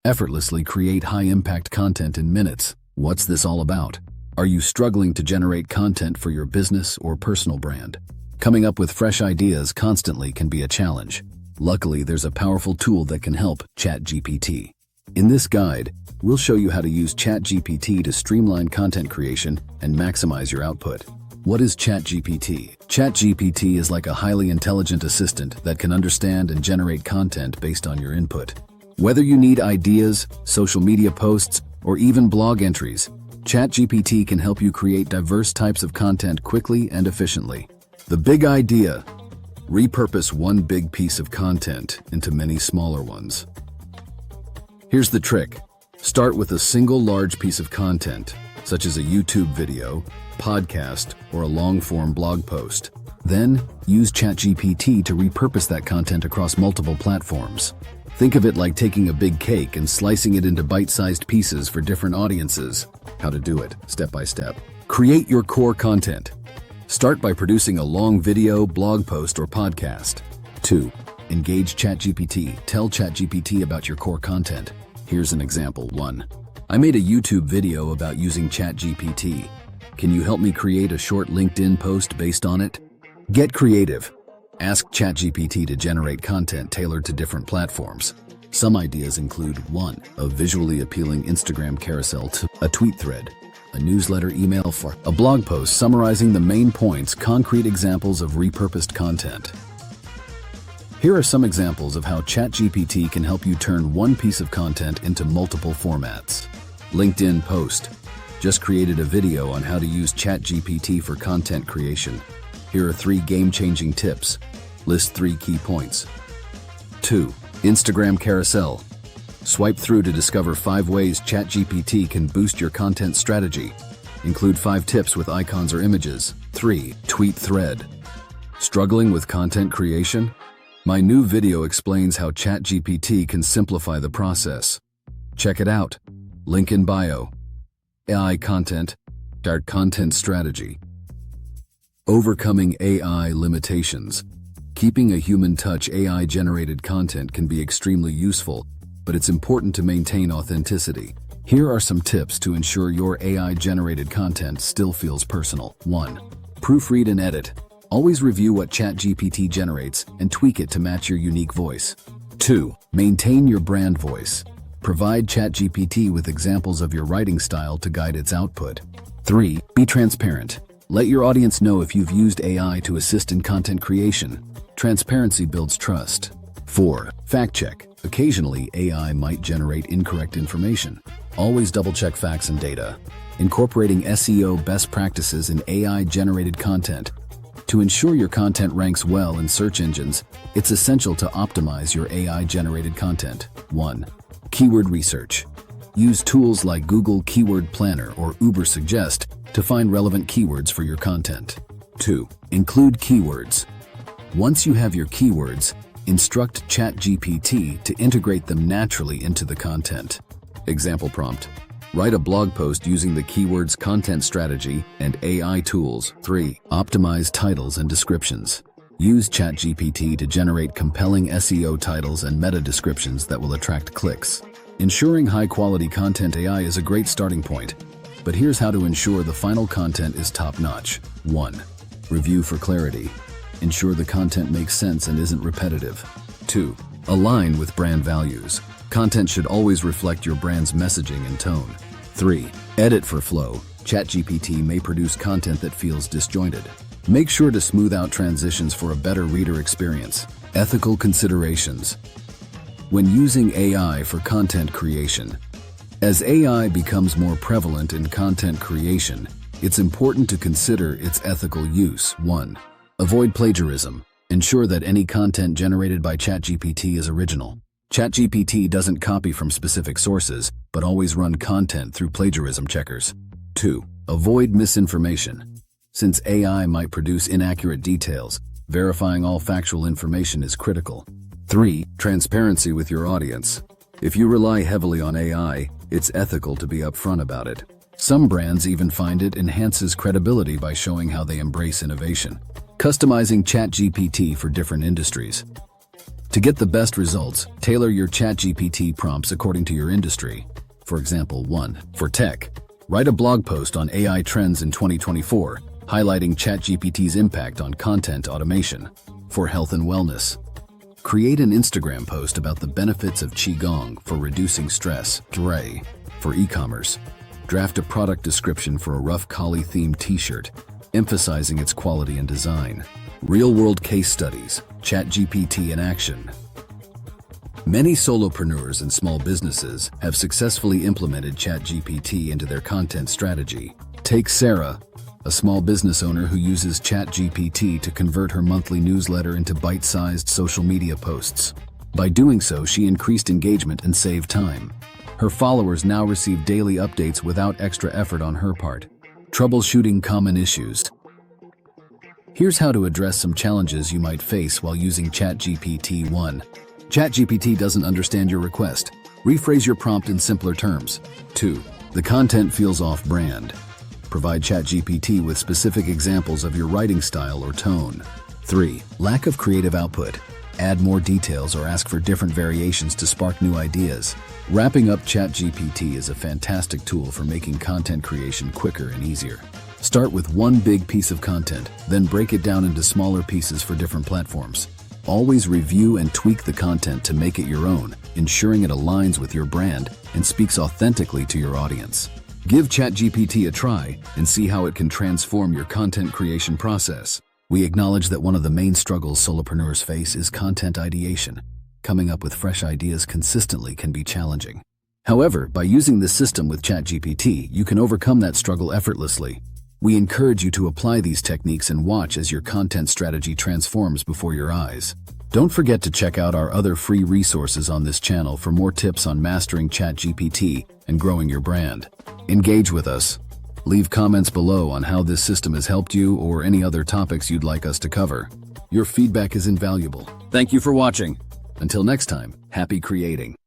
Effortlessly create high-impact content in minutes. What's this all about? Are you struggling to generate content for your business or personal brand? Coming up with fresh ideas constantly can be a challenge. Luckily, there's a powerful tool that can help, ChatGPT. In this guide, we'll show you how to use ChatGPT to streamline content creation and maximize your output. What is ChatGPT? ChatGPT is like a highly intelligent assistant that can understand and generate content based on your input. Whether you need ideas, social media posts, or even blog entries, ChatGPT can help you create diverse types of content quickly and efficiently. The big idea: repurpose one big piece of content into many smaller ones. Here's the trick. Start with a single large piece of content, such as a YouTube video, podcast, or a long-form blog post. Then, use ChatGPT to repurpose that content across multiple platforms. Think of it like taking a big cake and slicing it into bite-sized pieces for different audiences. How to do it, step by step. Create your core content. Start by producing a long video, blog post, or podcast. 2. Engage ChatGPT. Tell ChatGPT about your core content. Here's an example. 1. I made a YouTube video about using ChatGPT. Can you help me create a short LinkedIn post based on it? Get creative. Ask ChatGPT to generate content tailored to different platforms. Some ideas include 1. A visually appealing Instagram carousel, 2. A tweet thread, a newsletter email, 4. A blog post summarizing the main points, concrete examples of repurposed content. Here are some examples of how ChatGPT can help you turn one piece of content into multiple formats. LinkedIn post. Just created a video on how to use ChatGPT for content creation. Here are 3 game-changing tips. List 3 key points. 2. Instagram carousel. Swipe through to discover 5 ways ChatGPT can boost your content strategy. Include 5 tips with icons or images. 3. Tweet thread. Struggling with content creation? My new video explains how ChatGPT can simplify the process. Check it out. Link in bio. AI content, our content strategy. Overcoming AI limitations. Keeping a human touch. AI-generated content can be extremely useful, but it's important to maintain authenticity. Here are some tips to ensure your AI-generated content still feels personal. 1. Proofread and edit. Always review what ChatGPT generates and tweak it to match your unique voice. 2. Maintain your brand voice. Provide ChatGPT with examples of your writing style to guide its output. 3. Be transparent. Let your audience know if you've used AI to assist in content creation. Transparency builds trust. 4. Fact check. Occasionally, AI might generate incorrect information. Always double-check facts and data. Incorporating SEO best practices in AI-generated content. To ensure your content ranks well in search engines, it's essential to optimize your AI-generated content. 1. Keyword research. Use tools like Google Keyword Planner or Ubersuggest to find relevant keywords for your content. 2. Include keywords. Once you have your keywords, instruct ChatGPT to integrate them naturally into the content. Example prompt. Write a blog post using the keywords content strategy and AI tools. 3. Optimize titles and descriptions. Use ChatGPT to generate compelling SEO titles and meta descriptions that will attract clicks. Ensuring high-quality content. AI is a great starting point, but here's how to ensure the final content is top-notch. 1. Review for clarity. Ensure the content makes sense and isn't repetitive. 2. Align with brand values. Content should always reflect your brand's messaging and tone. 3. Edit for flow. ChatGPT may produce content that feels disjointed. Make sure to smooth out transitions for a better reader experience. Ethical considerations. When using AI for content creation. As AI becomes more prevalent in content creation, it's important to consider its ethical use. 1. Avoid plagiarism. Ensure that any content generated by ChatGPT is original. ChatGPT doesn't copy from specific sources, but always run content through plagiarism checkers. 2. Avoid misinformation. Since AI might produce inaccurate details, verifying all factual information is critical. 3. Transparency with your audience. If you rely heavily on AI, it's ethical to be upfront about it. Some brands even find it enhances credibility by showing how they embrace innovation. Customizing ChatGPT for different industries. To get the best results, tailor your ChatGPT prompts according to your industry. For example, 1. For tech, write a blog post on AI trends in 2024, highlighting ChatGPT's impact on content automation. For health and wellness, create an Instagram post about the benefits of Qigong for reducing stress. 3. For e-commerce, draft a product description for a rough collie-themed t-shirt, emphasizing its quality and design. Real-world case studies, ChatGPT in action. Many solopreneurs and small businesses have successfully implemented ChatGPT into their content strategy. Take Sarah, a small business owner who uses ChatGPT to convert her monthly newsletter into bite-sized social media posts. By doing so, she increased engagement and saved time. Her followers now receive daily updates without extra effort on her part. Troubleshooting common issues. Here's how to address some challenges you might face while using ChatGPT. 1. ChatGPT doesn't understand your request. Rephrase your prompt in simpler terms. 2. The content feels off-brand. Provide ChatGPT with specific examples of your writing style or tone. 3. Lack of creative output. Add more details or ask for different variations to spark new ideas. Wrapping up, ChatGPT is a fantastic tool for making content creation quicker and easier. Start with one big piece of content, then break it down into smaller pieces for different platforms. Always review and tweak the content to make it your own, ensuring it aligns with your brand and speaks authentically to your audience. Give ChatGPT a try and see how it can transform your content creation process. We acknowledge that one of the main struggles solopreneurs face is content ideation. Coming up with fresh ideas consistently can be challenging. However, by using the system with ChatGPT, you can overcome that struggle effortlessly. We encourage you to apply these techniques and watch as your content strategy transforms before your eyes. Don't forget to check out our other free resources on this channel for more tips on mastering ChatGPT and growing your brand. Engage with us. Leave comments below on how this system has helped you or any other topics you'd like us to cover. Your feedback is invaluable. Thank you for watching. Until next time, happy creating.